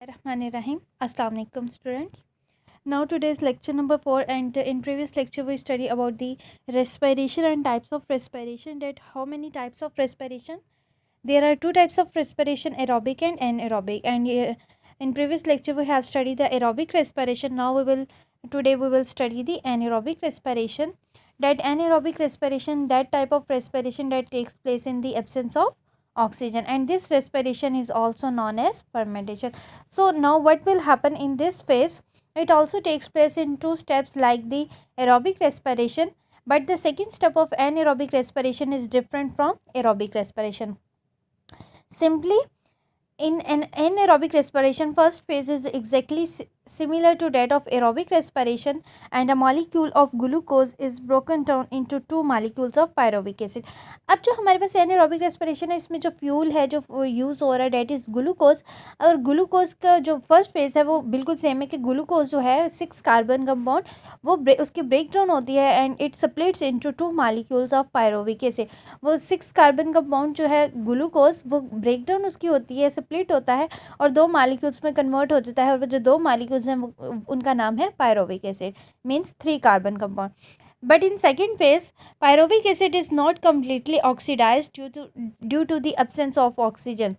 Rahim. Assalamu alaikum students. Now today's lecture number 4, and in previous lecture we study about the respiration and types of respiration. That how many types of respiration? There are two types of respiration, aerobic and anaerobic, and in previous lecture we have studied the aerobic respiration. Now today we will study the anaerobic respiration. That anaerobic respiration, that type of respiration that takes place in the absence of oxygen, and this respiration is also known as fermentation. So now what will happen in this phase? It also takes place in two steps like the aerobic respiration, but the second step of anaerobic respiration is different from aerobic respiration. Simply, in an anaerobic respiration, first phase is exactly similar to that of aerobic respiration, and a molecule of glucose is broken down into two molecules of pyruvic acid. अब जो हमारे पास anaerobic respiration है, इसमें जो fuel है जो use हो रहा है डेट इज़ ग्लूकोज, और ग्लूकोज का जो फर्स्ट फेज है वो बिल्कुल सेम है कि ग्लूकोज जो है 6 कार्बन कंपाउंड वो उसकी ब्रेक डाउन होती है and it splits into two molecules of pyruvic acid. वो 6 कार्बन कंपाउंड जो है ग्लूकोज वो ब्रेक डाउन उसकी होती है, स्प्लिट होता है और दो मॉलिक्यूल्स में कन्वर्ट हो जाता है, और वो जो दो मॉलिक्यूल्स हैं उनका नाम है pyruvic acid, means 3 carbon compound. But in second phase, pyruvic acid is not completely oxidized due to the absence of oxygen.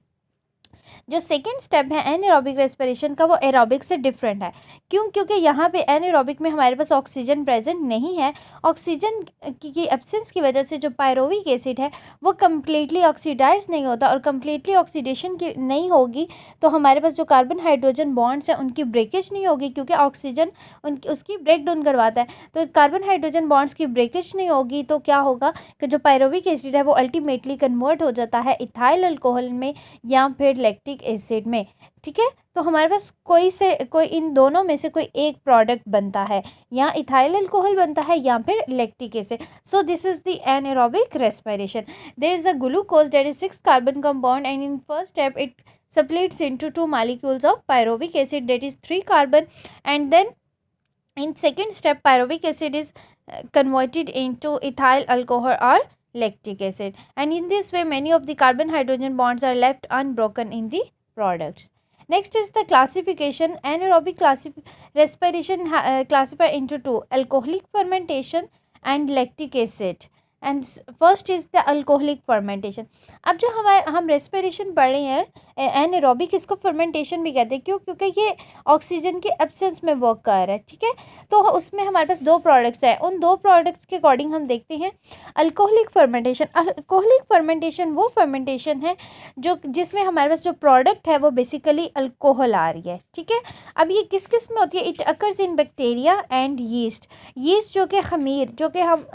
जो सेकेंड स्टेप है एनारोबिक रेस्पिरेशन का वो एरोबिक से डिफरेंट है. क्यों? क्योंकि यहाँ पे एनारोबिक में हमारे पास ऑक्सीजन प्रेजेंट नहीं है. ऑक्सीजन की एब्सेंस की वजह से जो पायरोविक एसिड है वो कम्प्लीटली ऑक्सीडाइज नहीं होता, और कम्प्लीटली ऑक्सीडेशन की नहीं होगी तो हमारे पास जो कार्बन हाइड्रोजन बॉन्ड्स हैं उनकी ब्रेकेज नहीं होगी, क्योंकि ऑक्सीजन उसकी ब्रेक डाउन करवाता है. तो कार्बन हाइड्रोजन बॉन्ड्स की ब्रेकेज नहीं होगी तो क्या होगा कि जो पायरोविक एसिड है वो अल्टीमेटली कन्वर्ट हो जाता है इथाइल अल्कोहल में या फिर लैक्टिक एसिड में. ठीक है, तो हमारे पास कोई इन दोनों में से कोई एक प्रोडक्ट बनता है, या इथाइल अल्कोहल बनता है या फिर lactic acid. So this is the anaerobic respiration. There is a glucose that is 6 carbon compound, and in first step it splits into two molecules of pyruvic acid, that is 3 carbon, and then in second step pyruvic acid is converted into ethyl alcohol or lactic acid, and in this way many of the carbon hydrogen bonds are left unbroken in the products. Next is the classification. Anaerobic respiration classified into two: alcoholic fermentation and lactic acid. And first is the alcoholic fermentation. अब जो हम respiration पढ़ रहे हैं anaerobic, इसको fermentation भी कहते हैं. क्यों? क्योंकि ये ऑक्सीजन के एब्सेंस में वर्क कर रहा है. ठीक है, तो उसमें हमारे पास दो प्रोडक्ट्स हैं. उन दो प्रोडक्ट्स के अकॉर्डिंग हम देखते हैं अल्कोहलिक फर्मेंटेशन. अल्कोहलिक फर्मेंटेशन वो फर्मेंटेशन है जिसमें हमारे पास जो प्रोडक्ट है वो बेसिकली अल्कोहल आ रही है. ठीक है, अब ये किस किस में होती है? It occurs in bacteria and yeast. Yeast जो कि खमीर जो कि हम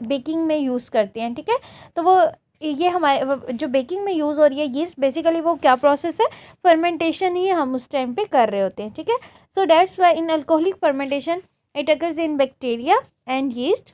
बेकिंग में यूज़ करते हैं. ठीक है, तो वो ये हमारे जो बेकिंग में यूज़ हो रही है यीस्ट, बेसिकली वो क्या प्रोसेस है? फर्मेंटेशन ही हम उस टाइम पे कर रहे होते हैं. ठीक है, so that's why in alcoholic fermentation it occurs in bacteria and yeast,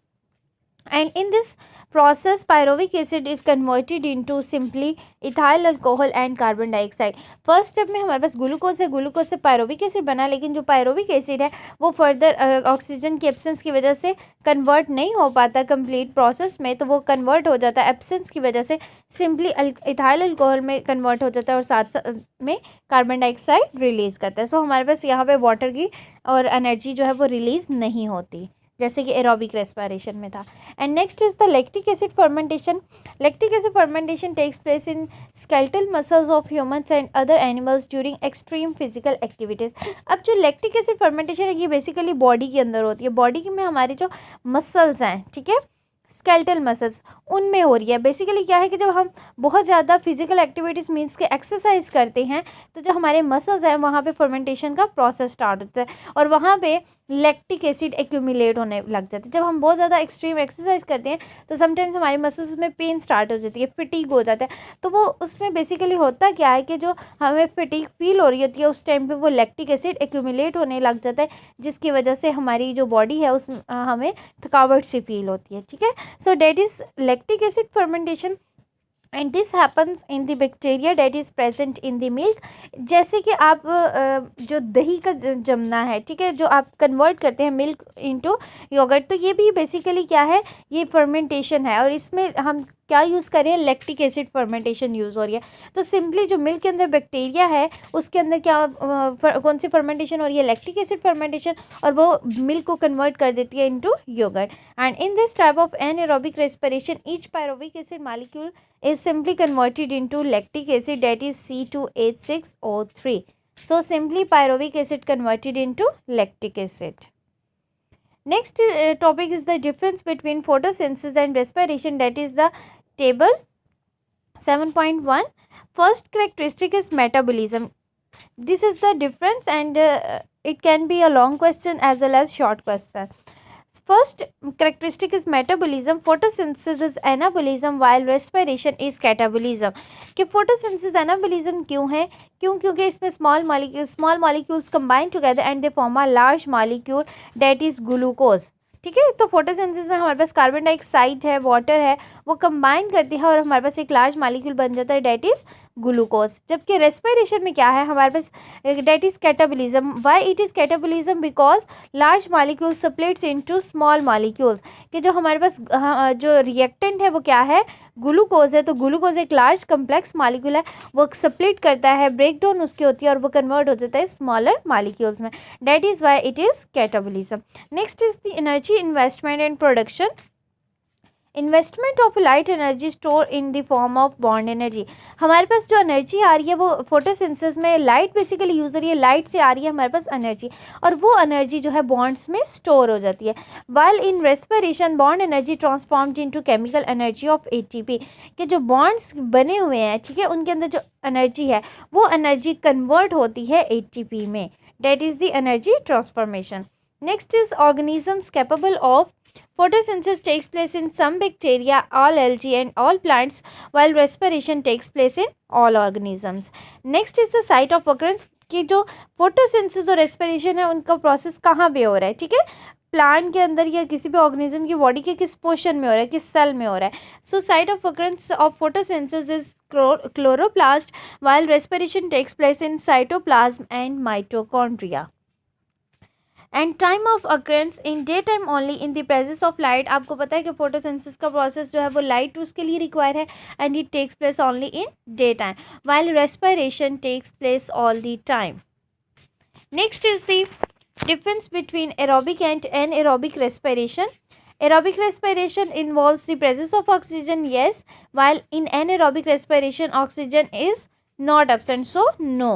and in this process pyruvic acid is converted into simply ethyl alcohol and carbon dioxide. First step में हमारे पास ग्लूकोज से पायरोविक एसिड बना, लेकिन जो pyruvic acid है वो further oxygen की absence की वजह से कन्वर्ट नहीं हो पाता कंप्लीट प्रोसेस में, तो वो कन्वर्ट हो जाता है एब्सेंस की वजह से सिंपली इथाइल अल्कोहल में कन्वर्ट हो जाता है, और साथ साथ में कार्बन डाइऑक्साइड रिलीज़ करता है. सो हमारे पास यहाँ पे वाटर की और एनर्जी जो है वो रिलीज़ नहीं होती जैसे कि एरोबिक रेस्पिरेशन में था. And next is the lactic acid fermentation. Lactic acid fermentation takes place in skeletal muscles of humans and other animals during extreme physical activities. अब जो लैक्टिक एसिड फर्मेंटेशन है ये बेसिकली बॉडी के अंदर होती है. बॉडी में हमारे जो मसल्स हैं, ठीक है, स्केलेटल मसल्स, उनमें हो रही है. बेसिकली क्या है कि जब हम बहुत ज़्यादा फिजिकल एक्टिविटीज़ मीन्स के एक्सरसाइज करते हैं तो जो हमारे मसल्स हैं वहाँ पे फर्मेंटेशन का प्रोसेस स्टार्ट होता है, और वहाँ पे लैक्टिक एसिड एक्यूमुलेट होने लग जाता है. जब हम बहुत ज़्यादा एक्सट्रीम एक्सरसाइज करते हैं तो समटाइम्स हमारे मसल्स में पेन स्टार्ट हो जाती है, फिटीग हो जाता है. तो वो उसमें बेसिकली होता क्या है कि जो हमें फिटीग फील हो रही होती है उस टाइम पे वो लैक्टिक एसिड एक्यूमुलेट होने लग जाता है, जिसकी वजह से हमारी जो बॉडी है उस हमें थकावट सी फील होती है. ठीक है, so that is lactic acid fermentation, and this happens in the bacteria that is present in the milk. जैसे कि आप जो दही का जमना है, ठीक है, जो आप कन्वर्ट करते हैं मिल्क इनटू योगर्ट, तो ये भी बेसिकली क्या है? ये फर्मेंटेशन है, और इसमें हम क्या यूज़ कर रहे हैं, लैक्टिक एसिड फर्मेंटेशन यूज़ हो रही है। तो सिंपली जो मिल्क के अंदर बैक्टीरिया है उसके अंदर क्या कौन सी फर्मेंटेशन हो रही है, लैक्टिक एसिड फर्मेंटेशन, और वो मिल्क को कन्वर्ट कर देती है into yoghurt. And in this type of anaerobic respiration each pyruvic acid molecule is simply converted into lactic acid, that is C2H6O3. So simply pyruvic acid converted into lactic acid. Next topic is the difference between photosynthesis and respiration, that is the table 7.1. First characteristic is metabolism. This is the difference, and it can be a long question as well as short question. First characteristic is metabolism. Photosynthesis is anabolism while respiration is catabolism. कि photosynthesis anabolism क्यों है, क्योंकि इसमें small molecules combine together and they form a large molecule that is glucose. ठीक है, तो photosynthesis में हमारे पास कार्बन डाइऑक्साइड है, वाटर है, वो कंबाइन करती है और हमारे पास एक लार्ज मॉलिक्यूल बन जाता है, डेट इज ग्लूकोज। जबकि रेस्पिरेशन में क्या है, हमारे पास that is catabolism. Why it is catabolism, because large molecule splits into small molecules. कि जो हमारे पास जो रिएक्टेंट है वो क्या है, ग्लूकोज है। तो ग्लूकोज एक लार्ज कम्प्लेक्स मॉलिक्यूल है, वो स्प्लिट करता है, ब्रेक डाउन उसकी होती है और वो कन्वर्ट हो जाता है स्मॉलर मॉलिक्यूल्स में, that is why it is catabolism. Next is the energy investment and production. Investment of light energy store in the form of bond energy. हमारे पास जो एनर्जी आ रही है वो फोटोसिंथेसिस में लाइट बेसिकली यूज हो रही है, लाइट से आ रही है हमारे पास एनर्जी, और वो एनर्जी जो है बॉन्ड्स में स्टोर हो जाती है। While in respiration bond energy transformed into chemical energy of ATP. के जो बॉन्ड्स बने हुए हैं, ठीक है, उनके अंदर जो एनर्जी है वो एनर्जी कन्वर्ट होती है एटीपी में, that is the energy transformation. Next is organisms capable of photosynthesis takes place in some bacteria, all algae and all plants, while respiration takes place in all organisms. Next is the site of occurrence, कि जो photosynthesis और respiration है उनका process कहाँ पे हो रहा है, ठीक है, प्लांट के अंदर या किसी भी ऑर्गेनिज्म की बॉडी के किस पोर्शन में हो रहा है, किस सेल में हो रहा है। So site of occurrence of photosynthesis is chloroplast, while respiration takes place in cytoplasm and mitochondria. And time of occurrences in day time only in the presence of light. आपको पता है कि फोटोसिंथेसिस का process जो है वो light उसके लिए रिक्वायर है, and it takes place only in day time, while respiration takes place all the time. Next is the difference between aerobic and anaerobic respiration. Aerobic respiration involves the presence of oxygen, yes, while in anaerobic respiration oxygen is not absent, so no.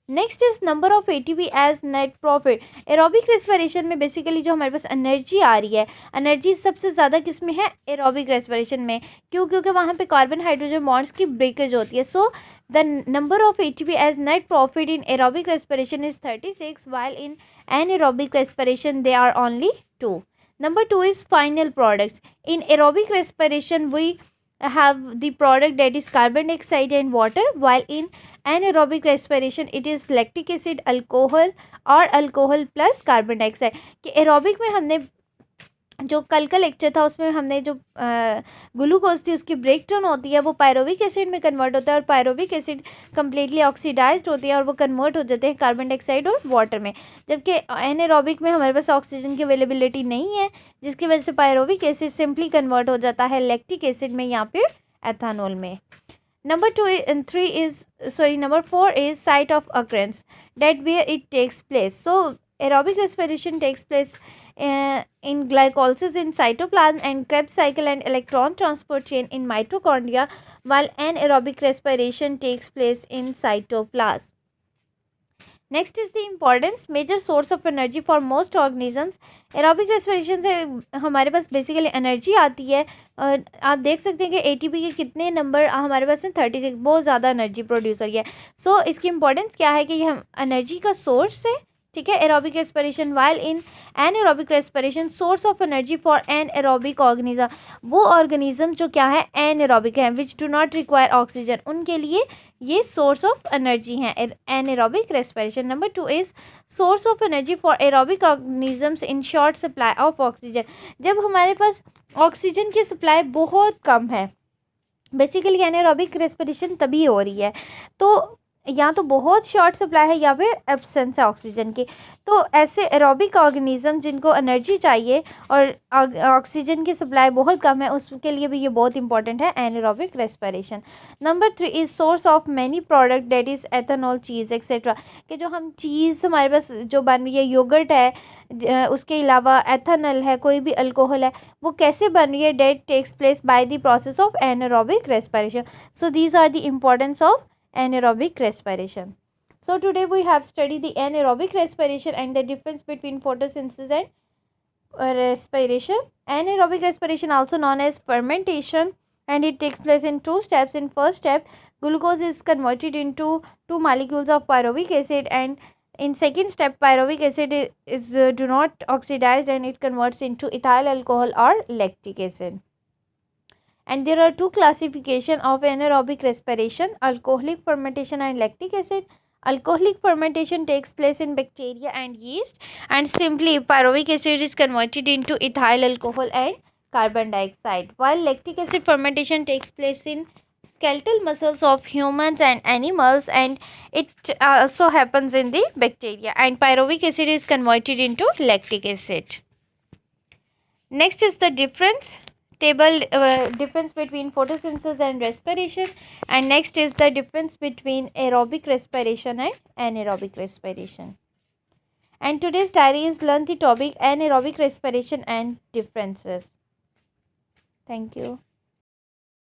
Next is number of ATP as net profit. Aerobic respiration में basically जो हमारे पास energy आ रही है, energy सबसे ज़्यादा किस में है, एरोबिक रेस्पिरेशन में। क्यों, क्योंकि वहाँ पे कार्बन हाइड्रोजन बॉन्ड्स की ब्रेकेज होती है। So the number of ATP as net profit in aerobic respiration is 36, while in anaerobic respiration they are only 2. Number 2 is final products. In aerobic respiration, we have the product that is carbon dioxide and water, while in anaerobic respiration it is lactic acid, alcohol और alcohol plus carbon dioxide. कि aerobic में हमने जो कल का lecture था उसमें हमने जो ग्लूकोज थी उसकी ब्रेक डाउन होती है, वो पायरोविक एसिड में कन्वर्ट होता है, और पायरोविक एसिड कम्प्लीटली ऑक्सीडाइज्ड होती है और वो कन्वर्ट हो जाते हैं कार्बन डाइऑक्साइड और वाटर में। जबकि एनारोबिक में हमारे पास ऑक्सीजन की अवेलेबिलिटी नहीं है, जिसकी वजह से पायरोविक एसिड सिंपली कन्वर्ट हो जाता है लैक्टिक एसिड में या फिर एथानॉल में। Number 4 is site of occurrence, that where it takes place. So aerobic respiration takes place in glycolysis in cytoplasm and Krebs cycle and electron transport chain in mitochondria, while anaerobic respiration takes place in cytoplasm. Next is the importance major source of energy for most organisms. Aerobic respiration से हमारे पास basically energy आती है। आप देख सकते हैं कि ATP के कितने नंबर हमारे पास हैं, 36, बहुत ज़्यादा एनर्जी प्रोड्यूस हो रही है। सो इसकी इंपॉर्टेंस क्या है कि ये हम एनर्जी का सोर्स है, ठीक है, aerobic respiration. While in anaerobic respiration source of energy for anaerobic organism, वो ऑर्गेनिज्म जो क्या है एनारोबिक है, which do not require oxygen, उनके लिए ये सोर्स ऑफ एनर्जी है anaerobic respiration. Number 2 is source of energy for aerobic organisms in short supply of oxygen. जब हमारे पास ऑक्सीजन की सप्लाई बहुत कम है, बेसिकली एनारोबिक रेस्पिरेशन तभी हो रही है। तो या तो बहुत शॉर्ट सप्लाई है या फिर एब्सेंस है ऑक्सीजन की। तो ऐसे एरोबिक ऑर्गेनिज्म जिनको एनर्जी चाहिए और ऑक्सीजन की सप्लाई बहुत कम है, उसके लिए भी ये बहुत इंपॉर्टेंट है anaerobic respiration. Number 3 is source of many product that is ethanol, cheese etcetera. कि जो हम चीज़ हमारे पास जो बन रही है, योगर्ट है, उसके अलावा एथेनॉल है, कोई भी अल्कोहल है, वो कैसे बन रही है, that takes place by the process of anaerobic respiration. So these are the importance of anaerobic respiration. So today we have studied the anaerobic respiration and the difference between photosynthesis and respiration. Anaerobic respiration, also known as fermentation, and it takes place in two steps. In first step, glucose is converted into two molecules of pyruvic acid, and in second step, pyruvic acid is do not oxidize and it converts into ethyl alcohol or lactic acid. And there are two classification of anaerobic respiration: alcoholic fermentation and lactic acid. Alcoholic fermentation takes place in bacteria and yeast, and simply pyruvic acid is converted into ethyl alcohol and carbon dioxide, while lactic acid fermentation takes place in skeletal muscles of humans and animals, and it also happens in the bacteria, and pyruvic acid is converted into lactic acid. Next is the difference between photosynthesis and respiration, and next is the difference between aerobic respiration and anaerobic respiration. And today's diary is learn the topic anaerobic respiration and differences. Thank you.